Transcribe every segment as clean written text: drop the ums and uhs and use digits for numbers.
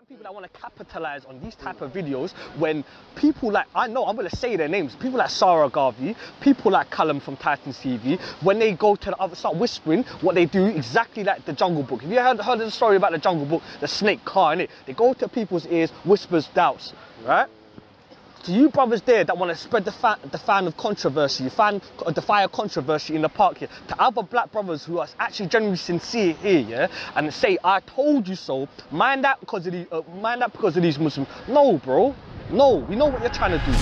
certain people that want to capitalize on these type of videos when people like, I know, I'm going to say their names, people like Sarah Garvey, people like Callum from Titans TV, when they go to the other, start whispering, what they do exactly like the Jungle Book. Have you heard of the story about the Jungle Book, the snake car, innit? They go to people's ears, whispers doubts, right? So you brothers there that want to spread the fan of controversy, the fire controversy in the park here, to other black brothers who are actually genuinely sincere here, yeah, and say, I told you so, mind that because of these Muslims. No, bro, no, we know what you're trying to do.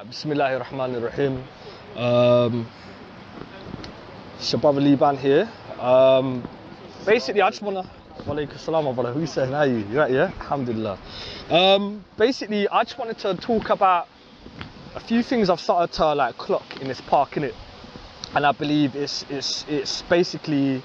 Bismillahir Rahmanir Rahim. It's your brother Leeban here. Basically, I just want to... Walaikum salam, my brother. Who you saying? How are you? You right, yeah? Alhamdulillah. Basically, I just wanted to talk about a few things I've started to like clock in this park, innit? And I believe it's basically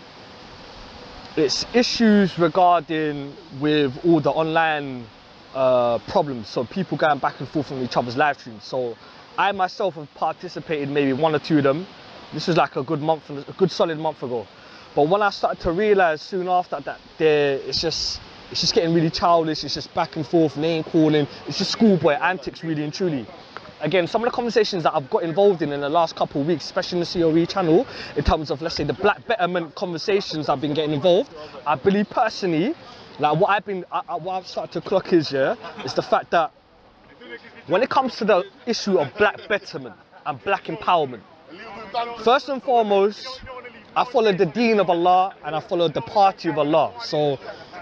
issues regarding with all the online problems. So people going back and forth on each other's live streams. So I myself have participated in maybe one or two of them. This was like a good solid month ago. But when I started to realise soon after that it's just getting really childish, it's just back and forth, name calling, it's just schoolboy antics really and truly. Again, some of the conversations that I've got involved in the last couple of weeks, especially in the COE channel, in terms of, let's say, the black betterment conversations I've been getting involved, I believe personally, like what I've started to clock is the fact that when it comes to the issue of black betterment and black empowerment, first and foremost, I follow the deen of Allah and I follow the party of Allah. So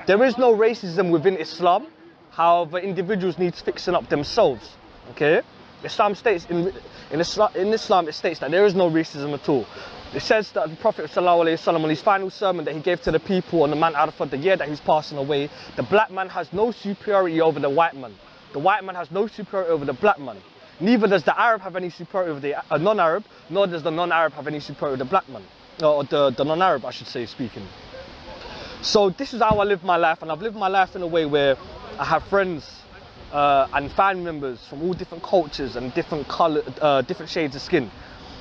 there is no racism within Islam. However, individuals need fixing up themselves. Okay? Islam states in Islam it states that there is no racism at all. It says that the Prophet ﷺ, on his final sermon that he gave to the people on the Mount Arafah, the year that he's passing away, the black man has no superiority over the white man. The white man has no superiority over the black man. Neither does the Arab have any superiority over the non-Arab, nor does the non-Arab have any superiority over the black man. Or the non-Arab, I should say, speaking. So this is how I live my life, and I've lived my life in a way where I have friends and family members from all different cultures and different shades of skin.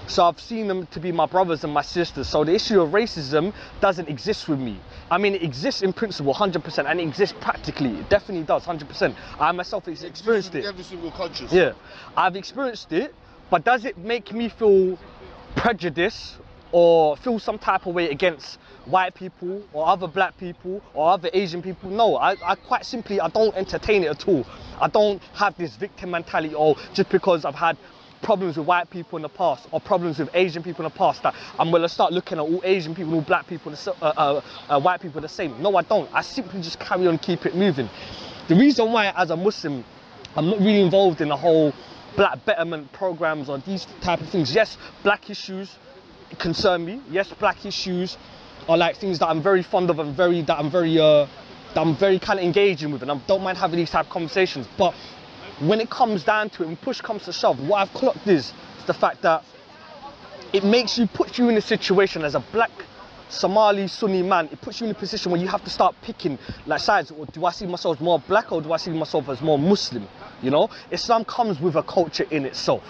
So I've seen them to be my brothers and my sisters. So the issue of racism doesn't exist with me. I mean, it exists in principle, 100%, and it exists practically. It definitely does, 100%. I myself have experienced it. Every single country. Yeah, I've experienced it, but does it make me feel prejudice or feel some type of way against white people or other black people or other Asian people? No, I quite simply, I don't entertain it at all. I don't have this victim mentality, or just because I've had problems with white people in the past or problems with Asian people in the past, that I'm going to start looking at all Asian people and all black people, white people the same. No, I don't. I simply just carry on, keep it moving. The reason why, as a Muslim, I'm not really involved in the whole black betterment programs or these type of things. Yes, black issues concern me. Yes, black issues are like things that I'm very fond of and that I'm very kind of engaging with, and I don't mind having these type of conversations. But when it comes down to it, when push comes to shove, what I've clocked is the fact that it puts you in a situation as a black Somali Sunni man. It puts you in a position where you have to start picking like sides. Or do I see myself as more black, or do I see myself as more Muslim? You know, Islam comes with a culture in itself.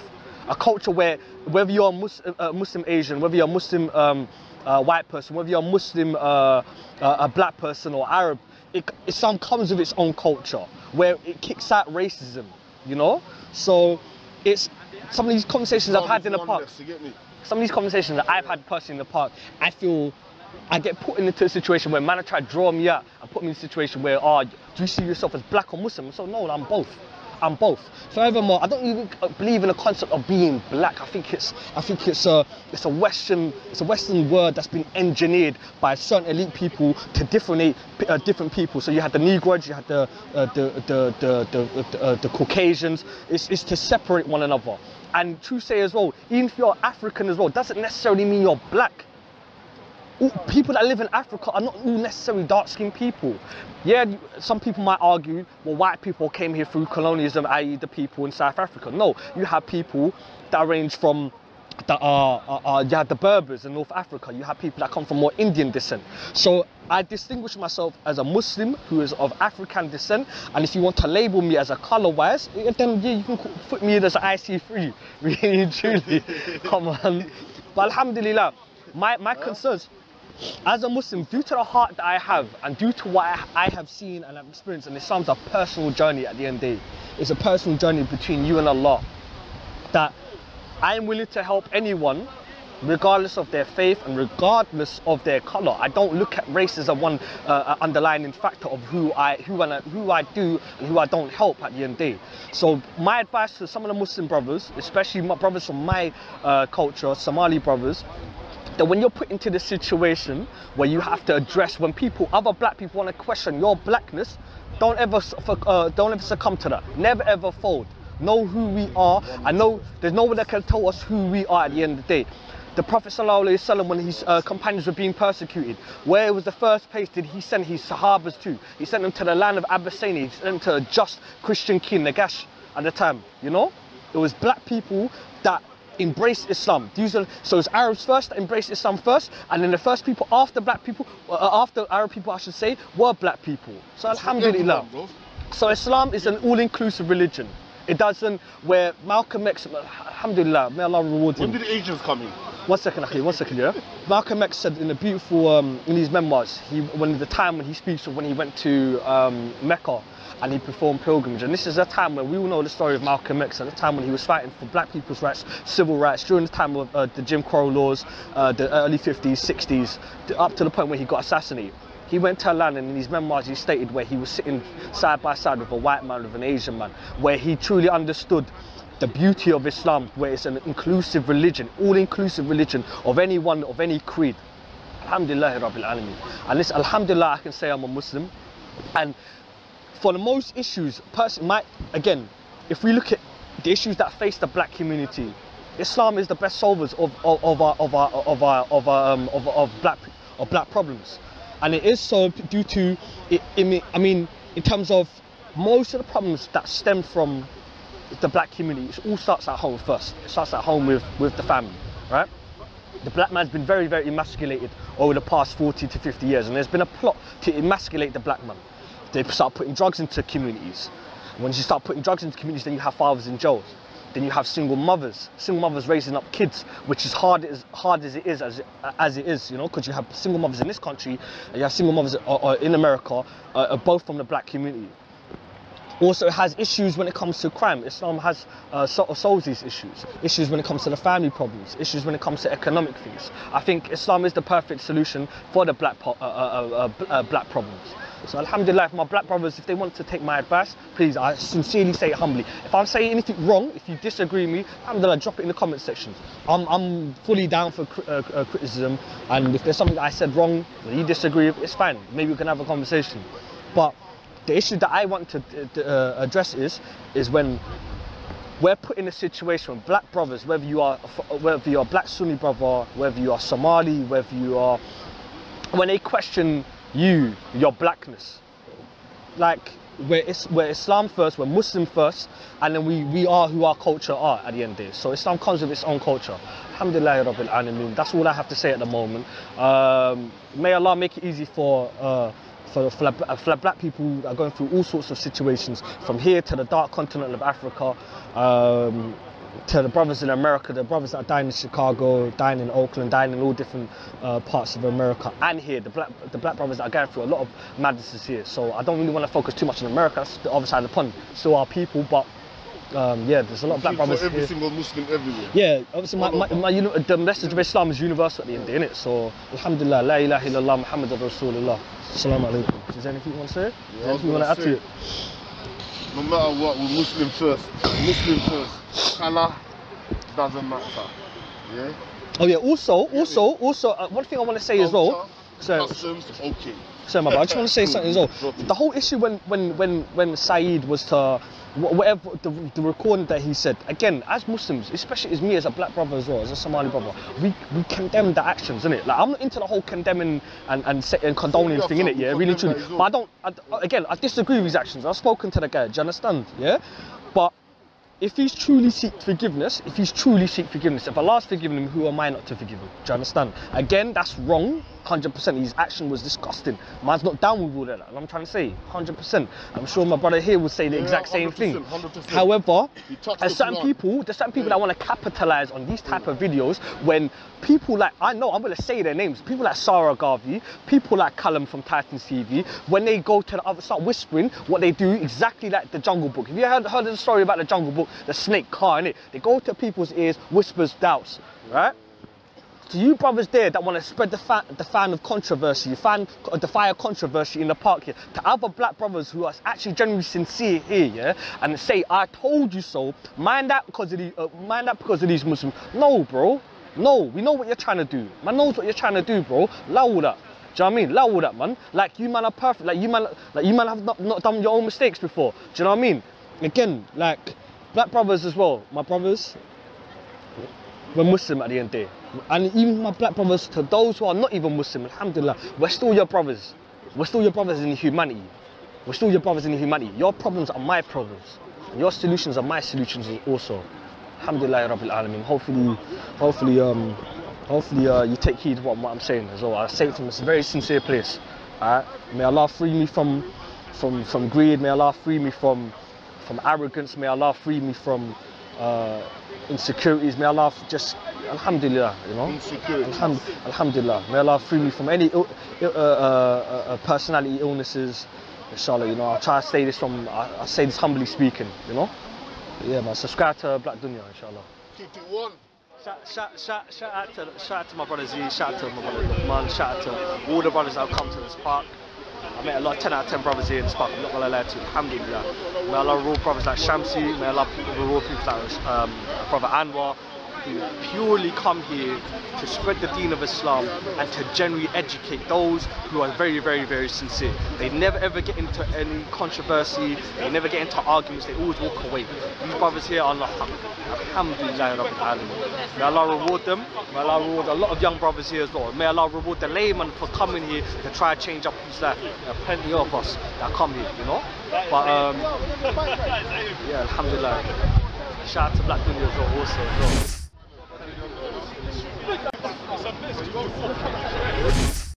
A culture where whether you're a Muslim Asian, whether you're a Muslim white person, whether you're a Muslim a black person or Arab, Islam comes with its own culture where it kicks out racism, you know? So it's some of these conversations I've had in the park. Some of these conversations that I've had personally in the park, I feel I get put into a situation where man try to draw me out and put me in a situation where, do you see yourself as black or Muslim? So no, I'm both. I'm both. Furthermore, I don't even believe in the concept of being black. I think it's a Western word that's been engineered by certain elite people to different people. So you had the Negroids, you had the Caucasians. It's to separate one another. And to say as well, even if you're African as well, doesn't necessarily mean you're black. People that live in Africa are not all necessarily dark-skinned people. Yeah, some people might argue, well, white people came here through colonialism, i.e. the people in South Africa. No, you have people that range from, you have the Berbers in North Africa. You have people that come from more Indian descent. So I distinguish myself as a Muslim who is of African descent. And if you want to label me as a color-wise, then yeah, you can put me in as IC3, really and truly. Come on. But alhamdulillah, my concerns... as a Muslim, due to the heart that I have and due to what I have seen and I've experienced, and Islam's a personal journey at the end of the day. It's a personal journey between you and Allah. That I am willing to help anyone, regardless of their faith and regardless of their colour. I don't look at race as a one underlining factor of who I do and who I don't help at the end of the day. So my advice to some of the Muslim brothers, especially my brothers from my culture, Somali brothers, that when you're put into the situation where you have to address, when other black people want to question your blackness, don't ever succumb to that. Never ever fold. Know who we are. I know there's no one that can tell us who we are at the end of the day. The Prophet ﷺ, when his companions were being persecuted, where was the first place did he send his Sahabas to? He sent them to the land of Abyssinia. He sent them to a just Christian king, Nagash, at the time. You know, it was black people that embraced Islam. So it's Arabs first that embraced Islam first, and then the first people after black people, after Arab people I should say, were black people. So alhamdulillah. So Islam is an all-inclusive religion. It doesn't, where Malcolm X, alhamdulillah, may Allah reward him. When did the Asians come in? One second, yeah. Malcolm X said in a beautiful, in his memoirs, when he speaks of when he went to Mecca and he performed pilgrimage. And this is a time when we all know the story of Malcolm X, at the time when he was fighting for black people's rights, civil rights, during the time of the Jim Crow laws, the early 50s, 60s, up to the point where he got assassinated. He went to a land, and in his memoirs he stated where he was sitting side by side with a white man, with an Asian man, where he truly understood the beauty of Islam, where it's an inclusive religion, all-inclusive religion of anyone, of any creed. Alhamdulillah Rabbil Alameen. And this, alhamdulillah, I can say I'm a Muslim. And for the most issues, again, if we look at the issues that face the black community, Islam is the best solvers of black problems. And it is so due to, I mean, in terms of most of the problems that stem from the black community, it all starts at home first. It starts at home with the family, right? The black man's been very, very emasculated over the past 40 to 50 years, and there's been a plot to emasculate the black man. They start putting drugs into communities. When you start putting drugs into communities, then you have fathers in jails. Then you have single mothers raising up kids, which is hard as it is, you know, because you have single mothers in this country, and you have single mothers in America, both from the black community. Also, it has issues when it comes to crime. Islam has solves these issues when it comes to the family problems, issues when it comes to economic things. I think Islam is the perfect solution for the black problems. So alhamdulillah, if my black brothers, if they want to take my advice, please, I sincerely say it humbly. If I'm saying anything wrong, if you disagree with me, alhamdulillah, drop it in the comment section. I'm fully down for criticism, and if there's something that I said wrong that you disagree with, it's fine. Maybe we can have a conversation. But the issue that I want to address is when we're put in a situation where black brothers, whether you're a black Sunni brother, whether you are Somali, whether you are, when they question your blackness, like we're Islam first, we're Muslim first, and then we are who our culture are at the end of the day. So Islam comes with its own culture. Alhamdulillah Rabbil Alameen. That's all I have to say at the moment. May Allah make it easy for black people that are going through all sorts of situations, from here to the dark continent of Africa, to the brothers in America, the brothers that are dying in Chicago, dying in Oakland, dying in all different parts of America, and here, the black brothers that are going through a lot of madnesses here. So I don't really want to focus too much on America. That's the other side of the pond. Still our people, but yeah, there's a lot of black brothers every here. Single Muslim everywhere. Yeah, obviously the message of Islam is universal at the end, innit? So alhamdulillah, la ilaha illallah, Muhammadur Rasulullah. Assalamu alaikum. Is there anything you want to say? Yeah, anything you want to add to it? No matter what, we're Muslim first. Muslim first. Colour doesn't matter. Yeah. Oh yeah. Also, one thing I want to say as well. Customs, okay. Sorry, my bad. I just want to say something as well. The whole issue when Saeed was to whatever the recording that he said, again, as Muslims, especially as me as a black brother as well, as a Somali brother, we condemn the actions, innit? Like, I'm not into the whole condemning and condoning thing, innit? Yeah, really truly. But I disagree with his actions. I've spoken to the guy. Do you understand? Yeah. But if he's truly seek forgiveness, if Allah's forgiven him, who am I not to forgive him? Do you understand? Again, that's wrong, 100%. His action was disgusting. Man's not down with all that. And I'm trying to say, 100%. I'm sure my brother here would say the exact same thing. 100%. However, there's certain people that want to capitalize on these type of videos when people like, I know, I'm going to say their names, people like Sarah Garvey, people like Callum from Titans TV, when they go to the other, start whispering, what they do exactly like the Jungle Book. Have you heard of the story about the Jungle Book? The snake car, innit? They go to people's ears, whispers doubts, right? To you brothers there that want to spread the fan of controversy, the fire controversy in the park here, to other black brothers who are actually genuinely sincere here, yeah, and say, I told you so, mind that because of these Muslims. No, bro. No, we know what you're trying to do. Man knows what you're trying to do, bro. Allow all that. Do you know what I mean? Allow all that, man. Like you man are perfect. Like you man have not done your own mistakes before. Do you know what I mean? Again, like black brothers as well. My brothers, we're Muslim at the end of the day. And even my black brothers, to those who are not even Muslim, alhamdulillah, we're still your brothers. We're still your brothers in humanity. We're still your brothers in humanity. Your problems are my problems. And your solutions are my solutions also. Alhamdulillah Rabbil Alameen. Hopefully you take heed of what I'm saying as well. I say it from a very sincere place. Alright? May Allah free me from greed. May Allah free me from arrogance. May Allah free me from insecurities. May Allah just, alhamdulillah, you know. Alhamdulillah. May Allah free me from any personality illnesses. Inshallah, you know. I'll try to say this I say this humbly speaking, you know. Yeah, man. Subscribe to Black Dunya, inshallah. Keep it one. Shout out to my brother Z, shout out to my brother Leeban, shout out to all the brothers that have come to this park. I met a lot, 10 out of 10 brothers here in this park, I'm not gonna lie to you, alhamdulillah. May Allah reward brothers like Shamsi, may Allah reward people like brother Anwar, who purely come here to spread the deen of Islam and to generally educate those who are very, very, very sincere. They never ever get into any controversy, they never get into arguments, they always walk away. These brothers here are alhamdulillah Rabbil Alameen. May Allah reward them, may Allah reward a lot of young brothers here as well. May Allah reward the layman for coming here to try to change up his life. There are plenty of us that come here, you know. But yeah, alhamdulillah. Shout out to Black Dunya as well also as well.